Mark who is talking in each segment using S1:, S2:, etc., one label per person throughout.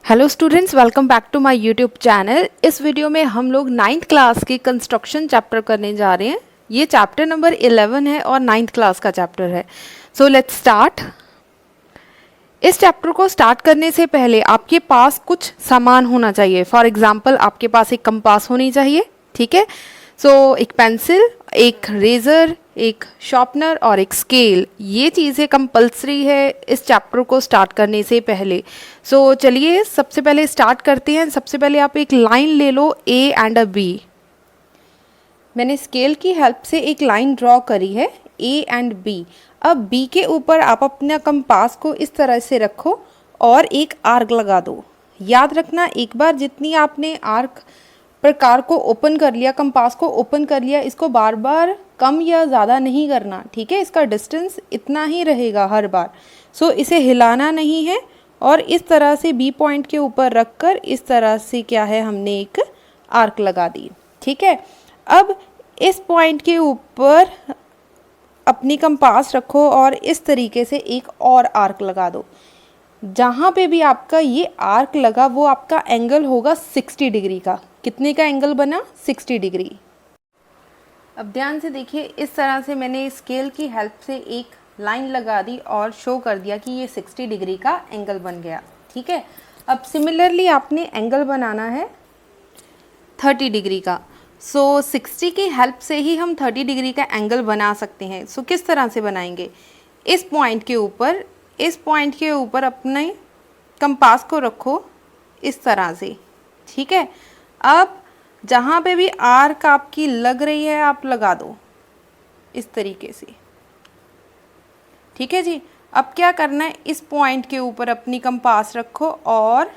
S1: Hello students, welcome back to my YouTube channel. इस video में हम लोग 9th क्लास के कंस्ट्रक्शन चैप्टर करने जा रहे हैं। ये चैप्टर नंबर 11 है और 9th क्लास का चैप्टर है। So let's start. इस चैप्टर को स्टार्ट करने से पहले आपके पास कुछ सामान होना चाहिए। फॉर एग्जाम्पल आपके पास एक कंपास होनी चाहिए, ठीक है। सो एक पेंसिल, एक रेज़र, एक शार्पनर और एक स्केल, ये चीज़ें कंपलसरी है इस चैप्टर को स्टार्ट करने से पहले। सो चलिए सबसे पहले स्टार्ट करते हैं। सबसे पहले आप एक लाइन ले लो, ए एंड अ बी। मैंने स्केल की हेल्प से एक लाइन ड्रॉ करी है, ए एंड बी। अब बी के ऊपर आप अपना कंपास को इस तरह से रखो और एक आर्क लगा दो। याद रखना, एक बार जितनी आपने आर्क प्रकार को ओपन कर लिया, कंपास को ओपन कर लिया, इसको बार बार कम या ज़्यादा नहीं करना, ठीक है। इसका डिस्टेंस इतना ही रहेगा हर बार। सो इसे हिलाना नहीं है और इस तरह से बी पॉइंट के ऊपर रखकर इस तरह से क्या है, हमने एक आर्क लगा दी, ठीक है। अब इस पॉइंट के ऊपर अपनी कंपास रखो और इस तरीके से एक और आर्क लगा दो। जहाँ पे भी आपका ये आर्क लगा वो आपका एंगल होगा 60 डिग्री का। कितने का एंगल बना? 60 डिग्री। अब ध्यान से देखिए, इस तरह से मैंने स्केल की हेल्प से एक लाइन लगा दी और शो कर दिया कि ये 60 डिग्री का एंगल बन गया, ठीक है। अब सिमिलरली आपने एंगल बनाना है 30 डिग्री का। सो 60 की हेल्प से ही हम 30 डिग्री का एंगल बना सकते हैं। सो किस तरह से बनाएंगे? इस पॉइंट के ऊपर अपने कंपास को रखो इस तरह से, ठीक है। अब जहाँ पे भी आर्क आपकी लग रही है आप लगा दो इस तरीके से, ठीक है जी। अब क्या करना है, इस पॉइंट के ऊपर अपनी कंपास रखो और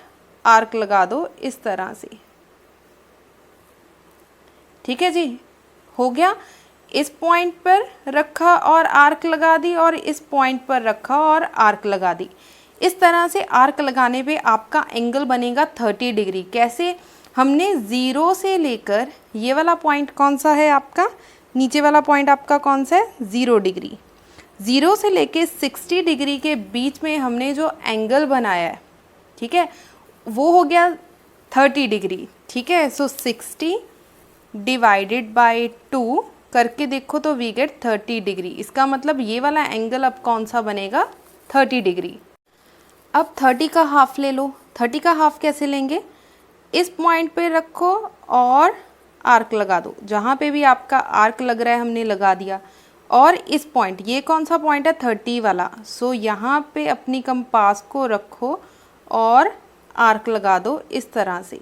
S1: आर्क लगा दो इस तरह से, ठीक है जी। हो गया। इस पॉइंट पर रखा और आर्क लगा दी और इस पॉइंट पर रखा और आर्क लगा दी। इस तरह से आर्क लगाने पे आपका एंगल बनेगा 30 डिग्री। कैसे? हमने ज़ीरो से लेकर, ये वाला पॉइंट कौन सा है आपका, नीचे वाला पॉइंट आपका कौन सा है, 0 डिग्री। ज़ीरो से लेके 60 डिग्री के बीच में हमने जो एंगल बनाया है, ठीक है, वो हो गया 30 डिग्री, ठीक है। सो 60 डिवाइडेड बाय 2 करके देखो तो वी गेट 30 डिग्री। इसका मतलब ये वाला एंगल अब कौन सा बनेगा, 30 डिग्री। अब 30 का हाफ ले लो। 30 का हाफ कैसे लेंगे? इस पॉइंट पे रखो और आर्क लगा दो। जहाँ पे भी आपका आर्क लग रहा है हमने लगा दिया। और इस पॉइंट, ये कौन सा पॉइंट है, 30 वाला। सो यहाँ पे अपनी कंपास को रखो और आर्क लगा दो इस तरह से,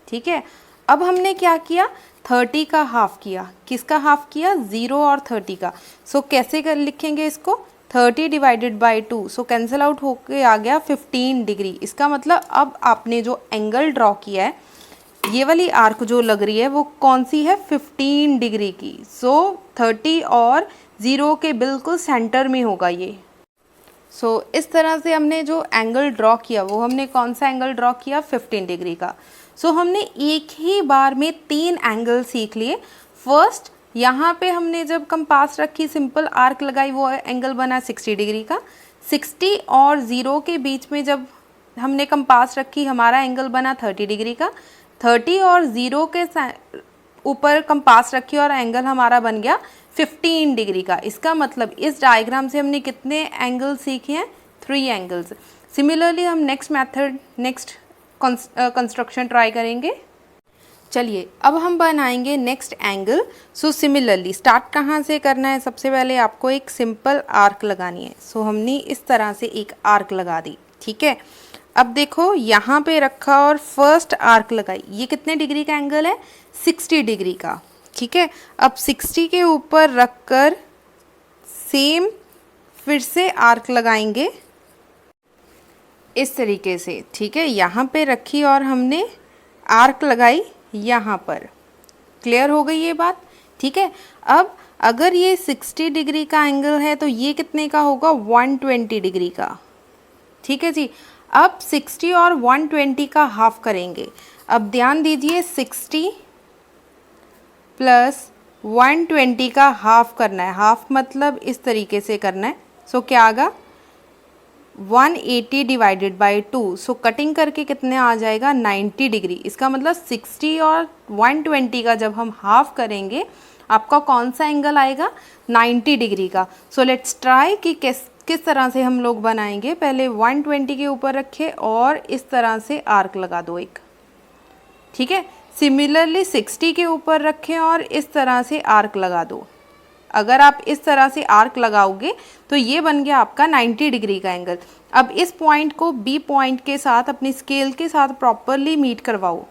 S1: ठीक है। अब हमने क्या किया, 30 का हाफ किया। किसका हाफ किया? 0 और 30 का। सो कैसे कर लिखेंगे इसको, 30 divided by 2। So cancel out होके आ गया 15 डिग्री। इसका मतलब अब आपने जो एंगल ड्रॉ किया है, ये वाली आर्क जो लग रही है वो कौन सी है, 15 डिग्री की। सो 30 और 0 के बिल्कुल सेंटर में होगा ये। सो इस तरह से हमने जो एंगल ड्रॉ किया वो हमने कौन सा एंगल ड्रॉ किया, 15 डिग्री का। सो हमने एक ही बार में 3 एंगल सीख लिए। फर्स्ट, यहाँ पे हमने जब कंपास रखी, सिंपल आर्क लगाई, वो एंगल बना 60 डिग्री का। 60 और 0 के बीच में जब हमने कंपास रखी, हमारा एंगल बना 30 डिग्री का। 30 और 0 के ऊपर कंपास रखी और एंगल हमारा बन गया 15 डिग्री का। इसका मतलब इस डायग्राम से हमने कितने एंगल सीखे हैं, 3 एंगल्स। सिमिलरली हम नेक्स्ट कंस्ट्रक्शन ट्राई करेंगे। चलिए अब हम बनाएंगे next angle. So similarly start कहाँ से करना है, सबसे पहले आपको एक सिंपल आर्क लगानी है। सो हमने इस तरह से एक आर्क लगा दी, ठीक है। अब देखो यहाँ पे रखा और फर्स्ट आर्क लगाई। ये कितने डिग्री का एंगल है, 60 डिग्री का, ठीक है। अब 60 के ऊपर रखकर सेम फिर से आर्क लगाएंगे इस तरीके से, ठीक है। यहाँ पे रखी और हमने आर्क लगाई यहाँ पर। क्लियर हो गई ये बात, ठीक है। अब अगर ये 60 डिग्री का एंगल है तो ये कितने का होगा, 120 डिग्री का, ठीक है जी। अब 60 और 120 का हाफ करेंगे। अब ध्यान दीजिए, 60 प्लस 120 का हाफ करना है। हाफ मतलब इस तरीके से करना है। सो क्या आगा, 180 डिवाइडेड बाई 2, सो कटिंग करके कितने आ जाएगा 90 डिग्री। इसका मतलब 60 और 120 का जब हम हाफ करेंगे आपका कौन सा एंगल आएगा 90 डिग्री का। सो लेट्स ट्राई कि किस तरह से हम लोग बनाएंगे। पहले 120 के ऊपर रखे और इस तरह से आर्क लगा दो एक, ठीक है। सिमिलरली 60 के ऊपर रखें और इस तरह से आर्क लगा दो। अगर आप इस तरह से आर्क लगाओगे तो ये बन गया आपका 90 डिग्री का एंगल। अब इस पॉइंट को बी पॉइंट के साथ अपनी स्केल के साथ प्रॉपरली मीट करवाओ।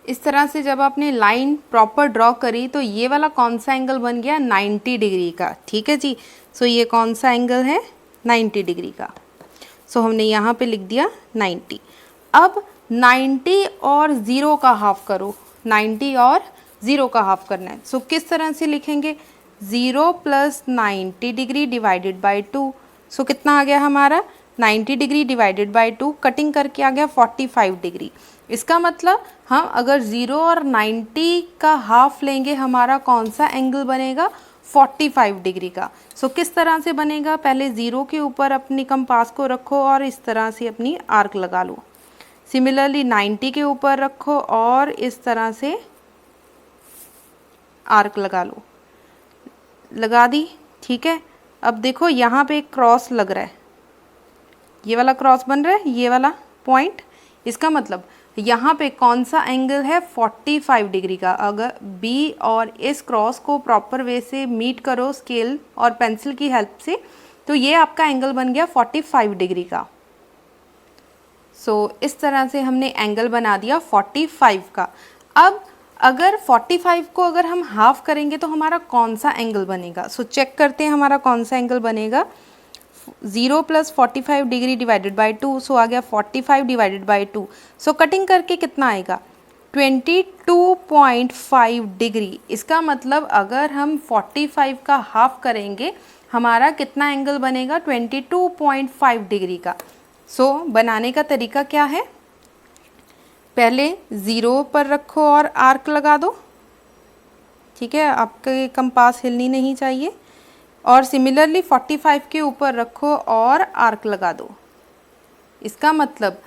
S1: इस तरह से जब आपने लाइन प्रॉपर ड्रॉ करी तो ये वाला कौन सा एंगल बन गया 90 डिग्री का, ठीक है जी। सो ये कौन सा एंगल है 90 डिग्री का। सो हमने यहाँ पे लिख दिया 90। अब 90 और 0 का हाफ करो, 90 और 0 का हाफ करना है। सो किस तरह से लिखेंगे 0 प्लस 90 डिग्री डिवाइडेड बाई 2। सो कितना आ गया हमारा 90 डिग्री डिवाइडेड बाई 2, कटिंग करके आ गया 45 डिग्री। इसका मतलब हम अगर 0 और 90 का हाफ लेंगे हमारा कौन सा एंगल बनेगा 45 डिग्री का। सो किस तरह से बनेगा, पहले 0 के ऊपर अपनी कंपास को रखो और इस तरह से अपनी आर्क लगा लो। सिमिलरली 90 के ऊपर रखो और इस तरह से आर्क लगा लो, लगा दी, ठीक है। अब देखो यहाँ पे एक क्रॉस लग रहा है, ये वाला क्रॉस बन रहा है, ये वाला पॉइंट। इसका मतलब यहाँ पे कौन सा एंगल है 45 डिग्री का। अगर बी और इस क्रॉस को प्रॉपर वे से मीट करो स्केल और पेंसिल की हेल्प से तो ये आपका एंगल बन गया 45 डिग्री का। सो इस तरह से हमने एंगल बना दिया 45 का। अब अगर 45 को अगर हम हाफ करेंगे तो हमारा कौन सा एंगल बनेगा। सो चेक करते हैं हमारा कौन सा एंगल बनेगा। 0 प्लस 45 डिग्री डिवाइडेड बाई 2, सो आ गया 45 डिवाइडेड बाई 2। सो कटिंग करके कितना आएगा 22.5 डिग्री। इसका मतलब अगर हम 45 का हाफ करेंगे हमारा कितना एंगल बनेगा 22.5 डिग्री का। सो बनाने का तरीका क्या है, पहले 0 पर रखो और आर्क लगा दो, ठीक है, आपके कंपास हिलनी नहीं चाहिए। और सिमिलरली 45 के ऊपर रखो और आर्क लगा दो। इसका मतलब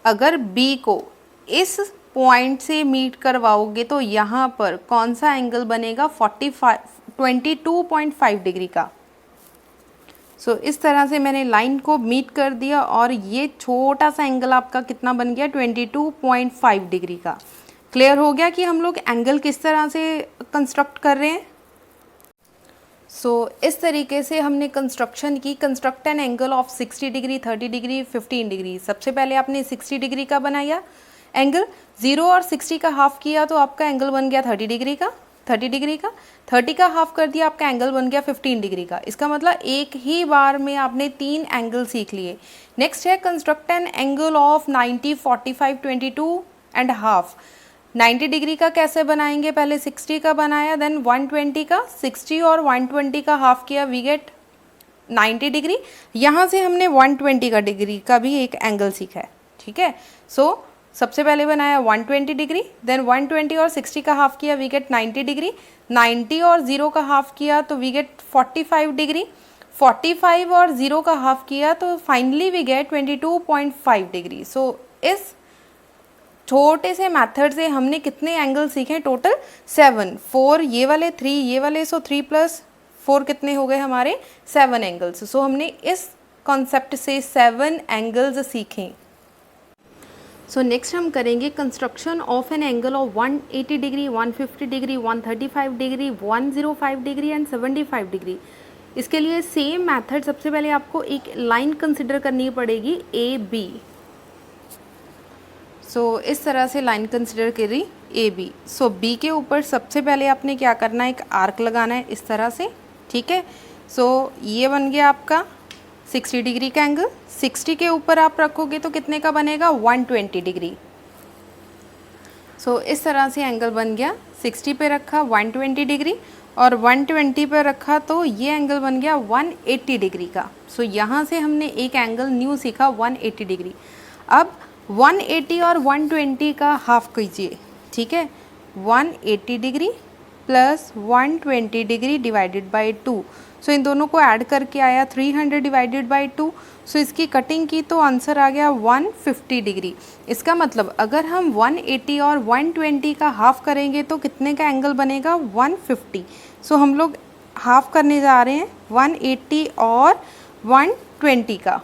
S1: अगर B को इस पॉइंट से मीट करवाओगे तो यहाँ पर कौन सा एंगल बनेगा 22.5 डिग्री का। सो इस तरह से मैंने लाइन को मीट कर दिया और ये छोटा सा एंगल आपका कितना बन गया 22.5 डिग्री का। क्लियर हो गया कि हम लोग एंगल किस तरह से कंस्ट्रक्ट कर रहे हैं। सो इस तरीके से हमने कंस्ट्रक्शन की। Construct an angle of 60 degree 30 degree 15 degree. सबसे पहले आपने 60 डिग्री का बनाया एंगल, 0 और 60 का हाफ किया तो आपका एंगल बन गया 30 डिग्री का। 30 डिग्री का 30 का हाफ कर दिया आपका एंगल बन गया 15 डिग्री का। इसका मतलब एक ही बार में आपने 3 एंगल सीख लिए। नेक्स्ट है construct an angle of 90 45 22 and half. 90 degree का कैसे बनाएंगे, पहले 60 का बनाया देन 120 का, 60 और 120 का हाफ किया, वी गेट 90 डिग्री। यहाँ से हमने 120 का डिग्री का भी एक एंगल सीखा है, ठीक है। सो सबसे पहले बनाया 120 डिग्री, देन 120 और 60 का हाफ किया, वी गेट 90 डिग्री। 90 और 0 का हाफ किया तो वी गेट 45 डिग्री। 45 और 0 का हाफ किया तो फाइनली वी गेट 22.5 डिग्री। सो इस छोटे से मेथड से हमने कितने एंगल सीखे टोटल 7, 4 ये वाले 3 ये वाले, सो 3 प्लस 4 कितने हो गए हमारे 7 एंगल्स। सो हमने इस कॉन्सेप्ट से 7 एंगल्स सीखे। सो नेक्स्ट हम करेंगे construction of an angle of 180 degree 150 degree 135 degree 105 degree and 75 degree. इसके लिए सेम मेथड, सबसे पहले आपको एक लाइन कंसिडर करनी पड़ेगी AB। सो इस तरह से लाइन कंसिडर करी AB। सो B के ऊपर सबसे पहले आपने क्या करना है, एक आर्क लगाना है इस तरह से, ठीक है। सो ये बन गया आपका 60 डिग्री का एंगल। 60 के ऊपर आप रखोगे तो कितने का बनेगा 120 डिग्री। सो इस तरह से एंगल बन गया। 60 पे रखा 120 डिग्री और 120 पे रखा तो ये एंगल बन गया 180 डिग्री का। सो यहाँ से हमने एक एंगल न्यू सीखा 180 डिग्री। अब 180 और 120 का हाफ कीजिए, ठीक है। 180 degree plus 120 degree divided by 2। सो इन दोनों को ऐड करके आया 300 डिवाइडेड बाई 2। सो इसकी कटिंग की तो आंसर आ गया 150 डिग्री। इसका मतलब अगर हम 180 और 120 का हाफ करेंगे तो कितने का एंगल बनेगा? 150। सो हम लोग हाफ करने जा रहे हैं 180 और 120 का।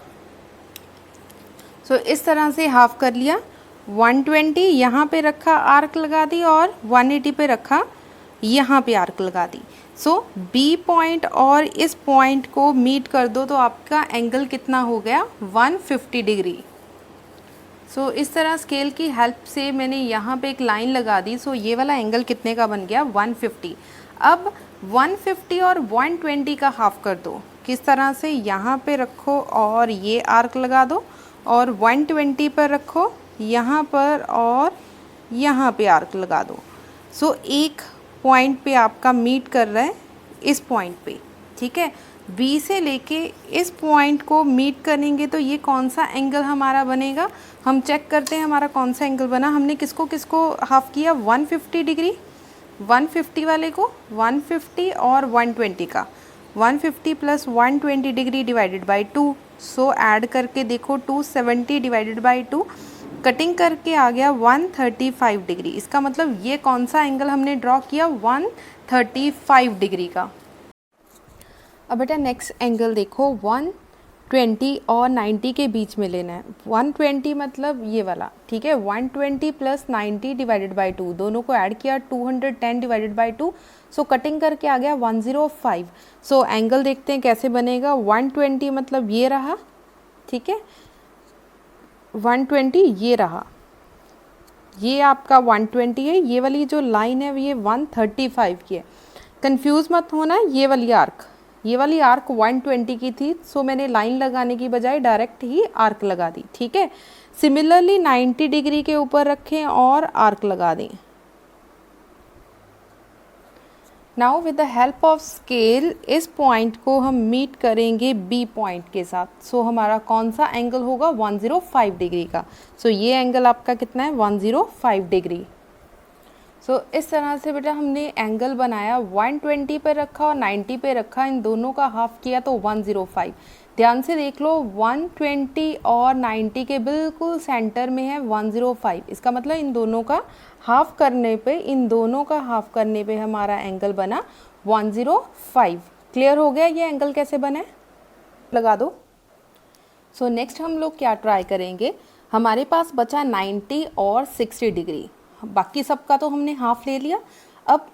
S1: सो इस तरह से हाफ कर लिया। 120 यहाँ पे रखा, आर्क लगा दी, और 180 पे रखा, यहाँ पे आर्क लगा दी। सो बी पॉइंट और इस पॉइंट को मीट कर दो तो आपका एंगल कितना हो गया? 150 डिग्री। सो इस तरह स्केल की हेल्प से मैंने यहाँ पे एक लाइन लगा दी। सो ये वाला एंगल कितने का बन गया? 150। अब 150 और 120 का हाफ कर दो। किस तरह से? यहाँ पे रखो और ये आर्क लगा दो, और 120 पर रखो यहाँ पर और यहाँ पे आर्क लगा दो। सो एक पॉइंट पे आपका मीट कर रहा है इस पॉइंट पे, ठीक है। बी से लेके इस पॉइंट को मीट करेंगे तो ये कौन सा एंगल हमारा बनेगा? हम चेक करते हैं हमारा कौन सा एंगल बना। हमने किसको किसको हाफ किया? 150 डिग्री, 150 वाले को, 150 और 120 का। 150 plus 120 degree divided by 2। So add करके देखो 270 डिवाइडेड बाई 2, कटिंग करके आ गया 135 डिग्री। इसका मतलब ये कौन सा एंगल हमने ड्रॉ किया? 135 डिग्री का। अब बेटा नेक्स्ट एंगल देखो, 120 और 90 के बीच में लेना है। 120 मतलब ये वाला, ठीक है। 120 प्लस 90 डिवाइडेड बाई 2, दोनों को ऐड किया 210 डिवाइडेड बाई 2। सो कटिंग करके आ गया 105। सो एंगल देखते हैं कैसे बनेगा। 120 मतलब ये रहा, ठीक है। 120 ये रहा, ये आपका 120 है। ये वाली जो लाइन है ये 135 की है। कंफ्यूज मत होना, ये वाली आर्क 120 की थी। सो मैंने लाइन लगाने की बजाय डायरेक्ट ही आर्क लगा दी, ठीक है। सिमिलरली 90 डिग्री के ऊपर रखें और आर्क लगा दें। Now with the help of scale इस पॉइंट को हम मीट करेंगे बी पॉइंट के साथ। सो हमारा कौन सा एंगल होगा? 105 डिग्री का। सो ये एंगल आपका कितना है? 105 डिग्री। सो इस तरह से बेटा हमने एंगल बनाया, 120 पे रखा और 90 पे रखा, इन दोनों का हाफ किया तो 105। ध्यान से देख लो, 120 और 90 के बिल्कुल सेंटर में है 105। इसका मतलब इन दोनों का हाफ करने पे हमारा एंगल बना 105। क्लियर हो गया ये एंगल कैसे बने? लगा दो। सो नेक्स्ट हम लोग क्या ट्राई करेंगे, हमारे पास बचा 90 और 60 डिग्री। बाकी सबका तो हमने हाफ ले लिया। अब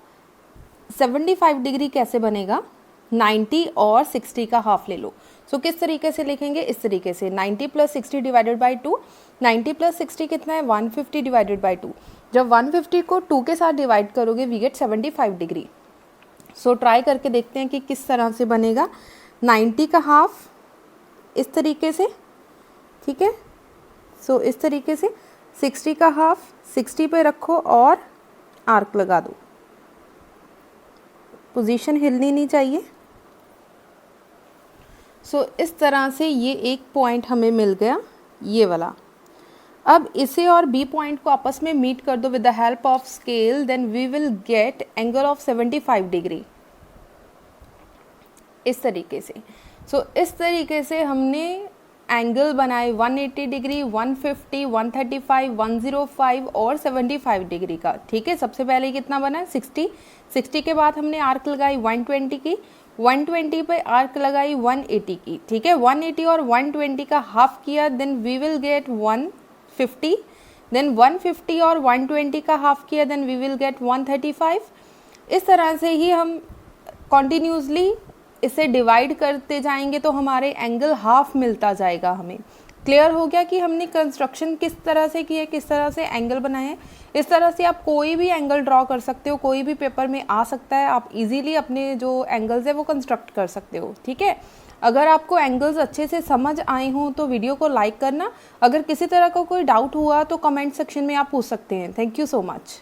S1: 75 डिग्री कैसे बनेगा? 90 और 60 का हाफ ले लो। सो किस तरीके से लिखेंगे? इस तरीके से 90 प्लस 60 डिवाइडेड बाई 2। 90 प्लस 60 कितना है? 150 डिवाइडेड बाई 2। जब 150 को 2 के साथ डिवाइड करोगे we get 75 degree. So try करके देखते हैं कि किस तरह से बनेगा। 90 का हाफ इस तरीके से, ठीक है। सो इस तरीके से 60 का हाफ 60 पे रखो और आर्क लगा दो। पोजीशन हिलनी नहीं चाहिए। सो इस तरह से ये एक पॉइंट हमें मिल गया, ये वाला। अब इसे और बी पॉइंट को आपस में मीट कर दो with the help of scale, then we will get angle of 75 degree इस तरीके से। सो इस तरीके से हमने एंगल बनाए 180 डिग्री, 150, 135, 105 और 75 डिग्री का, ठीक है। सबसे पहले कितना बना? 60। 60 के बाद हमने आर्क लगाई 120 की, 120 पे आर्क लगाई 180 की, ठीक है। 180 और 120 का हाफ किया, then we will get 150। Then 150 और 120 का हाफ किया, देन वी विल गेट 135। इस तरह से ही हम कॉन्टिन्यूसली इसे डिवाइड करते जाएंगे तो हमारे एंगल हाफ मिलता जाएगा हमें। क्लियर हो गया कि हमने कंस्ट्रक्शन किस तरह से की है, किस तरह से एंगल बनाए हैं। इस तरह से आप कोई भी एंगल ड्रॉ कर सकते हो, कोई भी पेपर में आ सकता है। आप इजीली अपने जो एंगल्स है वो कंस्ट्रक्ट कर सकते हो, ठीक है। अगर आपको एंगल्स अच्छे से समझ आए हों तो वीडियो को लाइक करना। अगर किसी तरह का कोई डाउट हुआ तो कमेंट सेक्शन में आप पूछ सकते हैं। Thank you so much.